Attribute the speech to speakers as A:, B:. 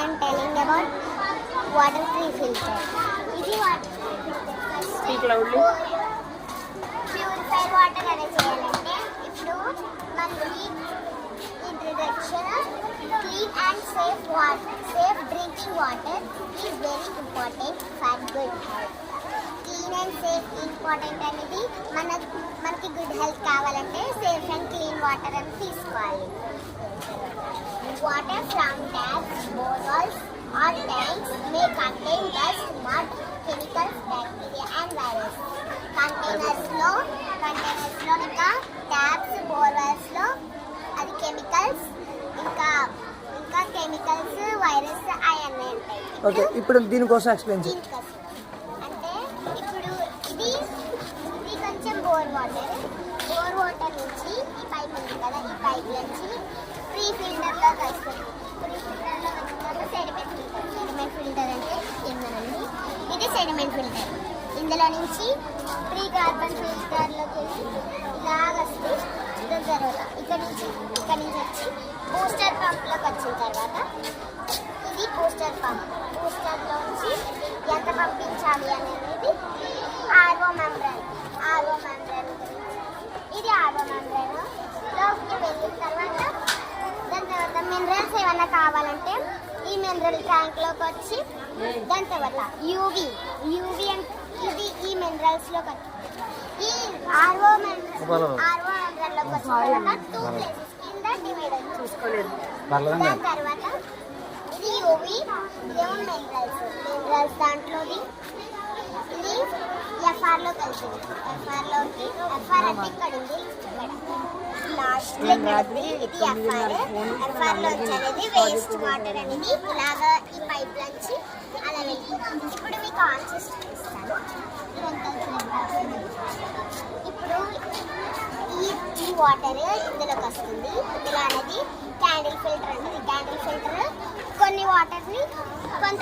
A: am telling about water-free filter. This is water
B: Speak loudly.
A: Purified water అనేది చేయాలంటే ఇప్పుడు మనకి introduction clean and safe water, safe drinking water is very important for good health. Clean and safe important అనేది మనకి good health కావాలంటే safe and clean water అని తీసుకోవాలి. Water from taps, boreholes or tanks may contain dust, mud, chemicals, bacteria and viruses. Containers లో ఇంకా taps borewells లో అది chemicals ఇంకా కెమికల్స్ వైరస్ అవన్నీ ఉంటాయి.
C: ఓకే, ఇప్పుడు దీనికోసం ఎక్స్ప్లెయిన్ చేయండి.
A: అంటే ఇప్పుడు ఇది కొంచెం బోర్ వాటర్ నుంచి ఈ పైప్ ఉంది కదా, ఈ పైప్ నుంచి ప్రీ ఫిల్టర్లోకి వస్తుంది. ప్రీ ఫిల్టర్లో వచ్చిన తర్వాత సెడిమెంట్ ఫిల్టర్ అంటే ఏంటండి, ఇది సెడిమెంట్ ఫిల్టర్. ఇందులో నుంచి ప్రీ కార్బన్ ఫిల్టర్లోకి వెళ్ళి ఇలాగ వస్తే దాని తర్వాత ఇక్కడ నుంచి వచ్చి బూస్టర్ పంప్లోకి వచ్చిన తర్వాత ఇది బూస్టర్ పంప్. బూస్టర్లో నుంచి ఎంత పంపించాలి అనేది ఆర్ఓ మెంబ్రేన్ ఇది ఆర్ఓ మెంబ్రేన్లోకి వెళ్ళిన తర్వాత దాని తర్వాత మినరల్స్ ఏమైనా కావాలంటే ఈ మినరల్ ట్యాంక్లోకి వచ్చి దాని తర్వాత యూవి అండ్ ఇది ఈ మినరల్స్లోకి వచ్చి ఈ ఆర్ఓ మెంబ్రేన్లోకి వచ్చిన తర్వాత 2 ప్లేసెస్ కింద డివైడ్
B: చూసుకోలేదు.
A: దాని తర్వాత ఇది యూవి, ఇదేమో మినరల్స్ దాంట్లోది ఇది ఎఫ్ఆర్లో కలిసింది. ఎఫ్ఆర్ అంటే ఇక్కడ ఉంది, లాస్ట్ ఇది ఎఫ్ఆర్లో వచ్చేది వేస్ట్ వాటర్ అనేది ఇలాగా ఈ పైప్ నుంచి అలా వెళ్ళిపోతుంది. ఇప్పుడు మీకు ఆన్ చేసి చూపిస్తాను. ఇప్పుడు ఈ వాటర్ ఇందులోకి వస్తుంది. ఇందులో అనేది క్యాండిల్ ఫిల్టర్ అంటుంది. క్యాండిల్ ఫిల్టర్ కొన్ని వాటర్ని కొంత